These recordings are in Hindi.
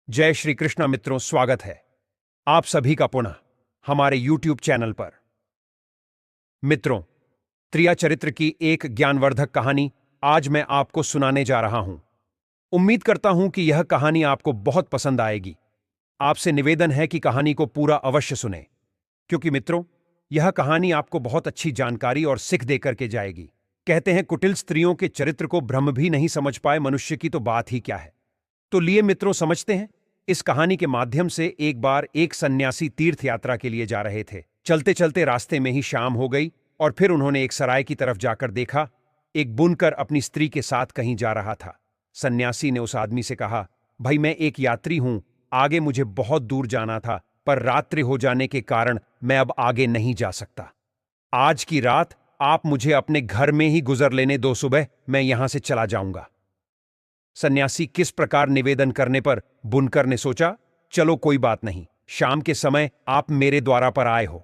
जय श्री कृष्ण मित्रों, स्वागत है आप सभी का पुनः हमारे YouTube चैनल पर। मित्रों, त्रिया चरित्र की एक ज्ञानवर्धक कहानी आज मैं आपको सुनाने जा रहा हूं। उम्मीद करता हूं कि यह कहानी आपको बहुत पसंद आएगी। आपसे निवेदन है कि कहानी को पूरा अवश्य सुने, क्योंकि मित्रों, यह कहानी आपको बहुत अच्छी जानकारी और सीख देकर के जाएगी। कहते हैं, कुटिल स्त्रियों के चरित्र को ब्रह्म भी नहीं समझ पाए, मनुष्य की तो बात ही क्या है। तो लिए मित्रों, समझते हैं। इस कहानी के माध्यम से एक बार एक सन्यासी तीर्थ यात्रा के लिए जा रहे थे। चलते चलते रास्ते में ही शाम हो गई और फिर उन्होंने एक सराय की तरफ जाकर देखा। एक बुनकर अपनी स्त्री के साथ कहीं जा रहा था। सन्यासी ने उस आदमी से कहा, भाई, मैं एक यात्री हूं, आगे मुझे बहुत दूर जाना था, पर रात्रि हो जाने के कारण मैं अब आगे नहीं जा सकता। आज की रात आप मुझे अपने घर में ही गुजर लेने दो, सुबह मैं यहां से चला जाऊंगा। सन्यासी किस प्रकार निवेदन करने पर बुनकर ने सोचा, चलो कोई बात नहीं, शाम के समय आप मेरे द्वारा पर आए हो,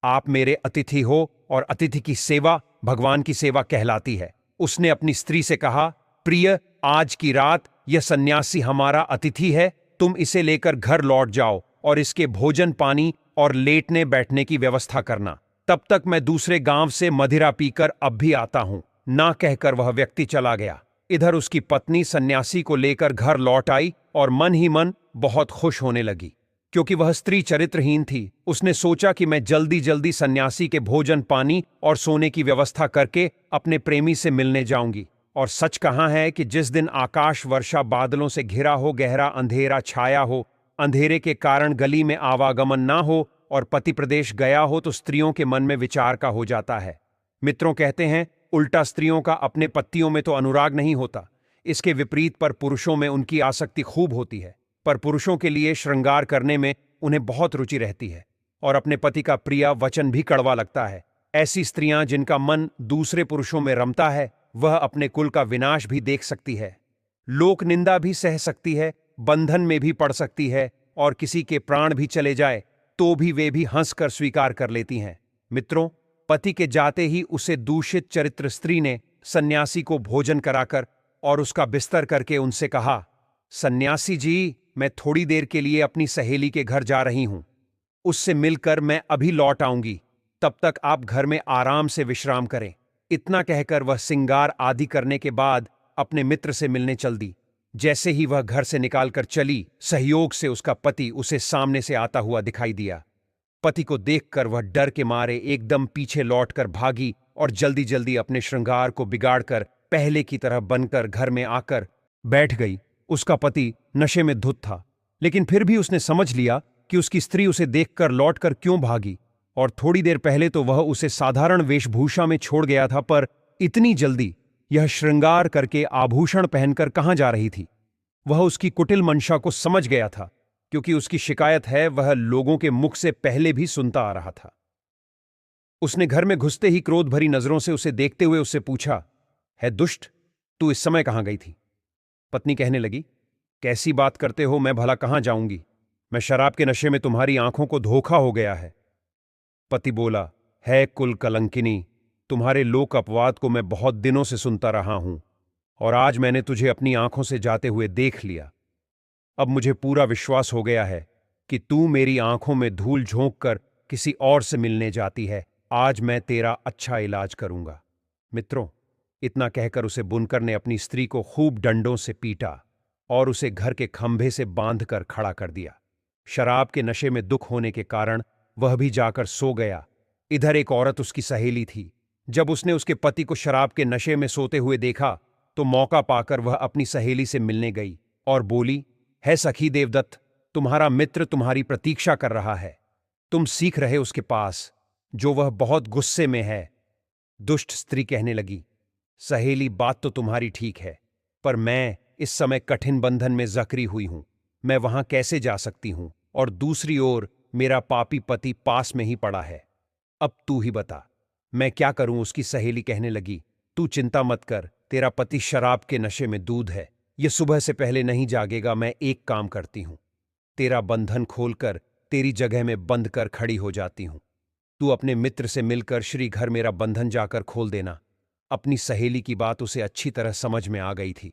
आप मेरे अतिथि हो और अतिथि की सेवा भगवान की सेवा कहलाती है। उसने अपनी स्त्री से कहा, प्रिय, आज की रात यह सन्यासी हमारा अतिथि है, तुम इसे लेकर घर लौट जाओ और इसके भोजन पानी और लेटने बैठने की व्यवस्था करना। तब तक मैं दूसरे गांव से मदिरा पीकर अब भी आता हूं। ना कहकर वह व्यक्ति चला गया। इधर उसकी पत्नी सन्यासी को लेकर घर लौट आई और मन ही मन बहुत खुश होने लगी, क्योंकि वह स्त्री चरित्रहीन थी। उसने सोचा कि मैं जल्दी जल्दी सन्यासी के भोजन पानी और सोने की व्यवस्था करके अपने प्रेमी से मिलने जाऊंगी। और सच कहाँ है कि जिस दिन आकाश वर्षा बादलों से घिरा हो, गहरा अंधेरा छाया हो, अंधेरे के कारण गली में आवागमन ना हो और पति प्रदेश गया हो, तो स्त्रियों के मन में विचार का हो जाता है। मित्रों, कहते हैं, उल्टा स्त्रियों का अपने पतियों में तो अनुराग नहीं होता, इसके विपरीत पर पुरुषों में उनकी आसक्ति खूब होती है। पर पुरुषों के लिए श्रृंगार करने में उन्हें बहुत रुचि रहती है और अपने पति का प्रिय वचन भी कड़वा लगता है। ऐसी स्त्रियां जिनका मन दूसरे पुरुषों में रमता है, वह अपने कुल का विनाश भी देख सकती है, लोक निंदा भी सह सकती है, बंधन में भी पड़ सकती है और किसी के प्राण भी चले जाए तो भी वे भी हंसकर स्वीकार कर लेती हैं। मित्रों, पति के जाते ही उसे दूषित चरित्र स्त्री ने सन्यासी को भोजन कराकर और उसका बिस्तर करके उनसे कहा, सन्यासी जी, मैं थोड़ी देर के लिए अपनी सहेली के घर जा रही हूं, उससे मिलकर मैं अभी लौट आऊंगी, तब तक आप घर में आराम से विश्राम करें। इतना कहकर वह सिंगार आदि करने के बाद अपने मित्र से मिलने चल दी। जैसे ही वह घर से निकालकर चली, सहयोग से उसका पति उसे सामने से आता हुआ दिखाई दिया। पति को देखकर वह डर के मारे एकदम पीछे लौटकर भागी और जल्दी जल्दी अपने श्रृंगार को बिगाड़कर पहले की तरह बनकर घर में आकर बैठ गई। उसका पति नशे में धुत था, लेकिन फिर भी उसने समझ लिया कि उसकी स्त्री उसे देखकर लौटकर क्यों भागी। और थोड़ी देर पहले तो वह उसे साधारण वेशभूषा में छोड़ गया था, पर इतनी जल्दी यह श्रृंगार करके आभूषण पहनकर कहाँ जा रही थी। वह उसकी कुटिल मंशा को समझ गया था, क्योंकि उसकी शिकायत है वह लोगों के मुख से पहले भी सुनता आ रहा था। उसने घर में घुसते ही क्रोध भरी नजरों से उसे देखते हुए उससे पूछा, है दुष्ट, तू इस समय कहां गई थी? पत्नी कहने लगी, कैसी बात करते हो, मैं भला कहां जाऊंगी, मैं शराब के नशे में तुम्हारी आंखों को धोखा हो गया है। पति बोला, है कुल कलंकिनी, तुम्हारे लोक अपवाद को मैं बहुत दिनों से सुनता रहा हूं और आज मैंने तुझे अपनी आंखों से जाते हुए देख लिया। अब मुझे पूरा विश्वास हो गया है कि तू मेरी आंखों में धूल झोंक कर किसी और से मिलने जाती है। आज मैं तेरा अच्छा इलाज करूंगा। मित्रों, इतना कहकर उसे बुनकर ने अपनी स्त्री को खूब डंडों से पीटा और उसे घर के खंभे से बांधकर खड़ा कर दिया। शराब के नशे में दुख होने के कारण वह भी जाकर सो गया। इधर एक औरत उसकी सहेली थी। जब उसने उसके पति को शराब के नशे में सोते हुए देखा तो मौका पाकर वह अपनी सहेली से मिलने गई और बोली, है सखी देवदत्त, तुम्हारा मित्र तुम्हारी प्रतीक्षा कर रहा है, तुम सीख रहे उसके पास, जो वह बहुत गुस्से में है। दुष्ट स्त्री कहने लगी, सहेली, बात तो तुम्हारी ठीक है, पर मैं इस समय कठिन बंधन में जकड़ी हुई हूं, मैं वहां कैसे जा सकती हूं, और दूसरी ओर मेरा पापी पति पास में ही पड़ा है। अब तू ही बता, मैं क्या करूं? उसकी सहेली कहने लगी, तू चिंता मत कर, तेरा पति शराब के नशे में दूध है, ये सुबह से पहले नहीं जागेगा। मैं एक काम करती हूं, तेरा बंधन खोलकर तेरी जगह में बंद कर खड़ी हो जाती हूं। तू अपने मित्र से मिलकर श्री घर मेरा बंधन जाकर खोल देना। अपनी सहेली की बात उसे अच्छी तरह समझ में आ गई थी।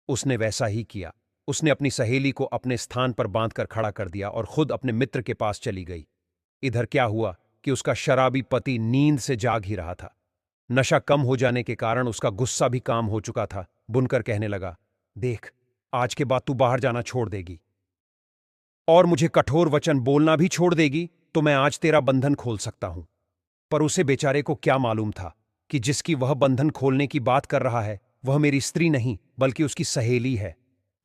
उसने वैसा ही किया। उसने अपनी सहेली को अपने स्थान पर बांधकर खड़ा कर दिया और खुद अपने मित्र के पास चली गई। इधर क्या हुआ कि उसका शराबी पति नींद से जाग ही रहा था। नशा कम हो जाने के कारण उसका गुस्सा भी काम हो चुका था। बुनकर कहने लगा, देख, आज के बाद तू बाहर जाना छोड़ देगी और मुझे कठोर वचन बोलना भी छोड़ देगी तो मैं आज तेरा बंधन खोल सकता हूं। पर उसे बेचारे को क्या मालूम था कि जिसकी वह बंधन खोलने की बात कर रहा है वह मेरी स्त्री नहीं बल्कि उसकी सहेली है।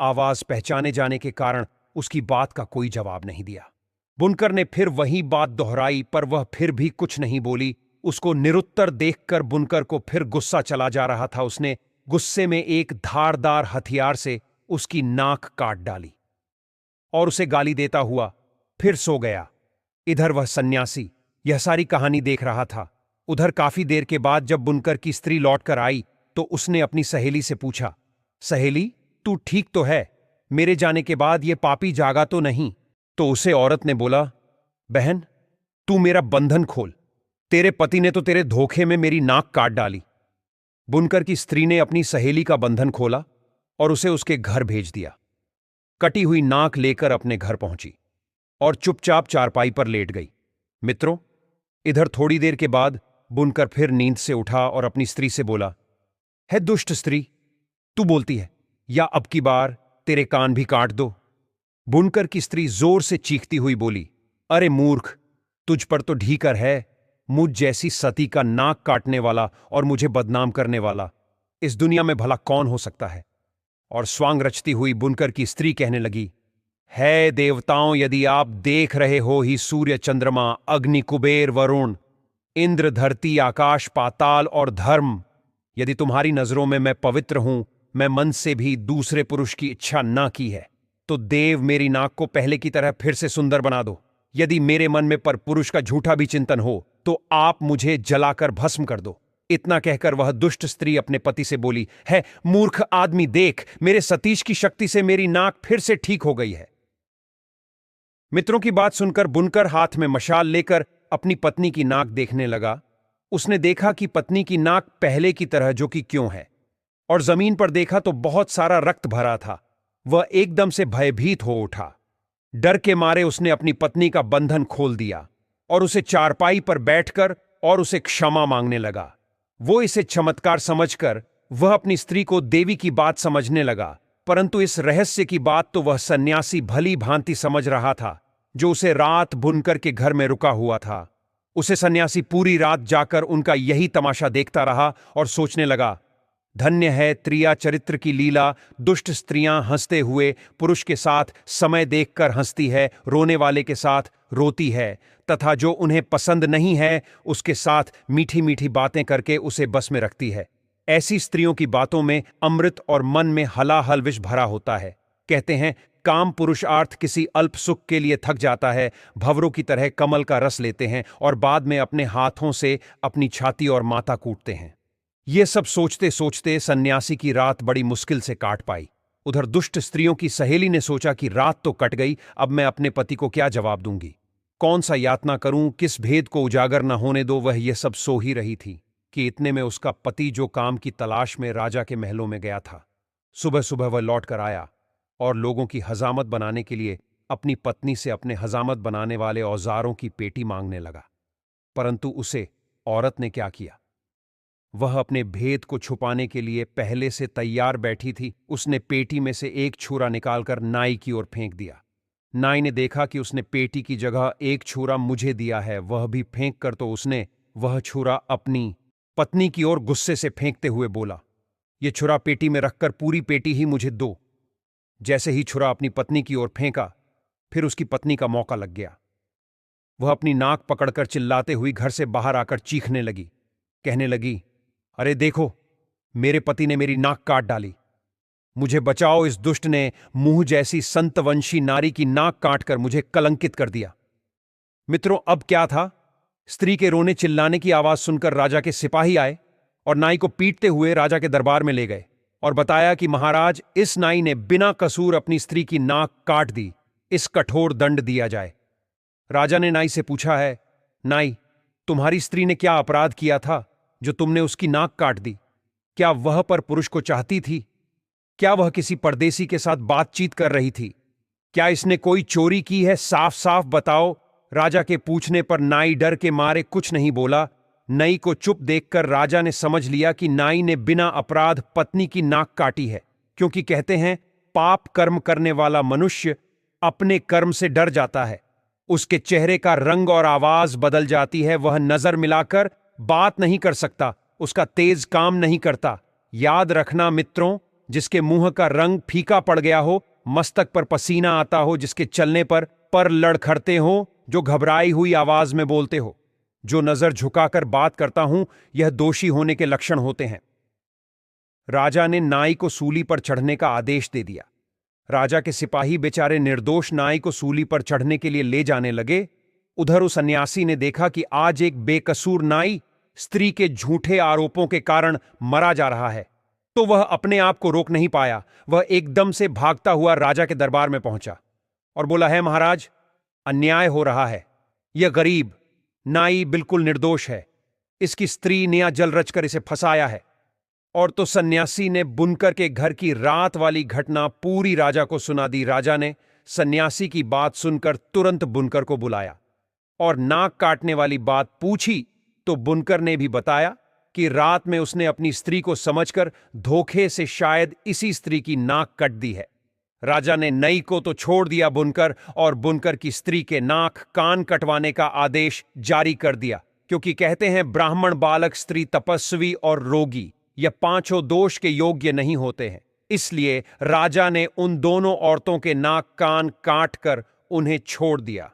आवाज पहचाने जाने के कारण उसकी बात का कोई जवाब नहीं दिया। बुनकर ने फिर वही बात दोहराई पर वह फिर भी कुछ नहीं बोली। उसको निरुत्तर देखकर बुनकर को फिर गुस्सा चला जा रहा था। उसने गुस्से में एक धारदार हथियार से उसकी नाक काट डाली और उसे गाली देता हुआ फिर सो गया। इधर वह सन्यासी यह सारी कहानी देख रहा था। उधर काफी देर के बाद जब बुनकर की स्त्री लौटकर आई तो उसने अपनी सहेली से पूछा, सहेली, तू ठीक तो है? मेरे जाने के बाद ये पापी जागा तो नहीं? तो उसे औरत ने बोला, बहन, तू मेरा बंधन खोल। तेरे पति ने तो तेरे धोखे में मेरी नाक काट डाली। बुनकर की स्त्री ने अपनी सहेली का बंधन खोला और उसे उसके घर भेज दिया। कटी हुई नाक लेकर अपने घर पहुंची और चुपचाप चारपाई पर लेट गई। मित्रों, इधर थोड़ी देर के बाद बुनकर फिर नींद से उठा और अपनी स्त्री से बोला, है दुष्ट स्त्री, तू बोलती है या अब की बार तेरे कान भी काट दो? बुनकर की स्त्री जोर से चीखती हुई बोली, अरे मूर्ख, तुझ पर तो ढीकर है। मुझ जैसी सती का नाक काटने वाला और मुझे बदनाम करने वाला इस दुनिया में भला कौन हो सकता है? और स्वांग रचती हुई बुनकर की स्त्री कहने लगी, है देवताओं, यदि आप देख रहे हो ही सूर्य, चंद्रमा, अग्नि, कुबेर, वरुण, इंद्र, धरती, आकाश, पाताल और धर्म, यदि तुम्हारी नजरों में मैं पवित्र हूं, मैं मन से भी दूसरे पुरुष की इच्छा ना की है, तो देव मेरी नाक को पहले की तरह फिर से सुंदर बना दो। यदि मेरे मन में पर पुरुष का झूठा भी चिंतन हो तो आप मुझे जलाकर भस्म कर दो। इतना कहकर वह दुष्ट स्त्री अपने पति से बोली, है मूर्ख आदमी, देख, मेरे सतीश की शक्ति से मेरी नाक फिर से ठीक हो गई है। मित्रों की बात सुनकर बुनकर हाथ में मशाल लेकर अपनी पत्नी की नाक देखने लगा। उसने देखा कि पत्नी की नाक पहले की तरह जो कि क्यों है, और जमीन पर देखा तो बहुत सारा रक्त भरा था। वह एकदम से भयभीत हो उठा। डर के मारे उसने अपनी पत्नी का बंधन खोल दिया और उसे चारपाई पर बैठकर और उसे क्षमा मांगने लगा। वो इसे चमत्कार समझकर वह अपनी स्त्री को देवी की बात समझने लगा, परंतु इस रहस्य की बात तो वह सन्यासी भली भांति समझ रहा था जो उसे रात बुनकर के घर में रुका हुआ था। उसे सन्यासी पूरी रात जाकर उनका यही तमाशा देखता रहा और सोचने लगा, धन्य है त्रिया चरित्र की लीला। दुष्ट स्त्रियां हंसते हुए पुरुष के साथ समय देखकर हंसती है, रोने वाले के साथ रोती है, तथा जो उन्हें पसंद नहीं है उसके साथ मीठी मीठी बातें करके उसे बस में रखती है। ऐसी स्त्रियों की बातों में अमृत और मन में हलाहल विष भरा होता है। कहते हैं, काम पुरुषार्थ किसी अल्प सुख के लिए थक जाता है, भंवरों की तरह कमल का रस लेते हैं और बाद में अपने हाथों से अपनी छाती और माथा कूटते हैं। ये सब सोचते सोचते सन्यासी की रात बड़ी मुश्किल से काट पाई। उधर दुष्ट स्त्रियों की सहेली ने सोचा कि रात तो कट गई, अब मैं अपने पति को क्या जवाब दूंगी, कौन सा यातना करूं, किस भेद को उजागर न होने दो। वह ये सब सो ही रही थी कि इतने में उसका पति, जो काम की तलाश में राजा के महलों में गया था, सुबह सुबह वह लौट कर आया और लोगों की हजामत बनाने के लिए अपनी पत्नी से अपने हजामत बनाने वाले औजारों की पेटी मांगने लगा। परंतु उसे औरत ने क्या किया, वह अपने भेद को छुपाने के लिए पहले से तैयार बैठी थी। उसने पेटी में से एक छुरा निकालकर नाई की ओर फेंक दिया। नाई ने देखा कि उसने पेटी की जगह एक छुरा मुझे दिया है, वह भी फेंक कर तो उसने वह छुरा अपनी पत्नी की ओर गुस्से से फेंकते हुए बोला, यह छुरा पेटी में रखकर पूरी पेटी ही मुझे दो। जैसे ही छुरा अपनी पत्नी की ओर फेंका, फिर उसकी पत्नी का मौका लग गया। वह अपनी नाक पकड़कर चिल्लाते हुई घर से बाहर आकर चीखने लगी, कहने लगी, अरे देखो, मेरे पति ने मेरी नाक काट डाली, मुझे बचाओ, इस दुष्ट ने मुंह जैसी संतवंशी नारी की नाक काटकर मुझे कलंकित कर दिया। मित्रों, अब क्या था, स्त्री के रोने चिल्लाने की आवाज सुनकर राजा के सिपाही आए और नाई को पीटते हुए राजा के दरबार में ले गए और बताया कि महाराज, इस नाई ने बिना कसूर अपनी स्त्री की नाक काट दी, इस कठोर दंड दिया जाए। राजा ने नाई से पूछा है, नाई, तुम्हारी स्त्री ने क्या अपराध किया था जो तुमने उसकी नाक काट दी? क्या वह पर पुरुष को चाहती थी? क्या वह किसी परदेसी के साथ बातचीत कर रही थी? क्या इसने कोई चोरी की है? साफ साफ बताओ। राजा के पूछने पर नाई डर के मारे कुछ नहीं बोला। नई को चुप देखकर राजा ने समझ लिया कि नाई ने बिना अपराध पत्नी की नाक काटी है, क्योंकि कहते हैं पाप कर्म करने वाला मनुष्य अपने कर्म से डर जाता है। उसके चेहरे का रंग और आवाज बदल जाती है। वह नजर मिलाकर बात नहीं कर सकता। उसका तेज काम नहीं करता। याद रखना मित्रों, जिसके मुंह का रंग फीका पड़ गया हो, मस्तक पर पसीना आता हो, जिसके चलने पर लड़खड़ते हो, जो घबराई हुई आवाज में बोलते हो, जो नजर झुकाकर बात करता हूं, यह दोषी होने के लक्षण होते हैं। राजा ने नाई को सूली पर चढ़ने का आदेश दे दिया। राजा के सिपाही बेचारे निर्दोष नाई को सूली पर चढ़ने के लिए ले जाने लगे। उधर उस सन्यासी ने देखा कि आज एक बेकसूर नाई स्त्री के झूठे आरोपों के कारण मरा जा रहा है, तो वह अपने आप को रोक नहीं पाया। वह एकदम से भागता हुआ राजा के दरबार में पहुंचा और बोला, है महाराज, अन्याय हो रहा है। यह गरीब नाई बिल्कुल निर्दोष है। इसकी स्त्री ने जल रचकर इसे फंसाया है। और तो सन्यासी ने बुनकर के घर की रात वाली घटना पूरी राजा को सुना दी। राजा ने सन्यासी की बात सुनकर तुरंत बुनकर को बुलाया और नाक काटने वाली बात पूछी, तो बुनकर ने भी बताया कि रात में उसने अपनी स्त्री को समझकर धोखे से शायद इसी स्त्री की नाक कट दी है। राजा ने नई को तो छोड़ दिया बुनकर, और बुनकर की स्त्री के नाक कान कटवाने का आदेश जारी कर दिया, क्योंकि कहते हैं ब्राह्मण बालक, स्त्री तपस्वी और रोगी, यह पांचों दोष के योग्य नहीं होते हैं। इसलिए राजा ने उन दोनों औरतों के नाक कान काट कर उन्हें छोड़ दिया।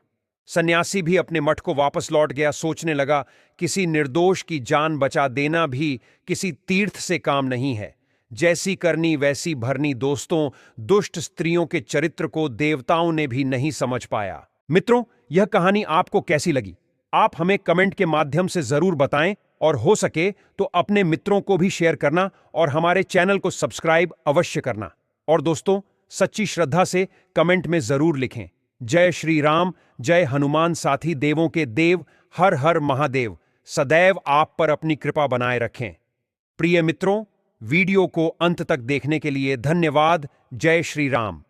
सन्यासी भी अपने मठ को वापस लौट गया। सोचने लगा, किसी निर्दोष की जान बचा देना भी किसी तीर्थ से काम नहीं है। जैसी करनी वैसी भरनी। दोस्तों, दुष्ट स्त्रियों के चरित्र को देवताओं ने भी नहीं समझ पाया। मित्रों, यह कहानी आपको कैसी लगी? आप हमें कमेंट के माध्यम से जरूर बताएं, और हो सके तो अपने मित्रों को भी शेयर करना और हमारे चैनल को सब्सक्राइब अवश्य करना। और दोस्तों, सच्ची श्रद्धा से कमेंट में जरूर लिखें, जय श्री राम, जय हनुमान, साथी देवों के देव, हर हर महादेव। सदैव आप पर अपनी कृपा बनाए रखें। प्रिय मित्रों, वीडियो को अंत तक देखने के लिए धन्यवाद। जय श्री राम।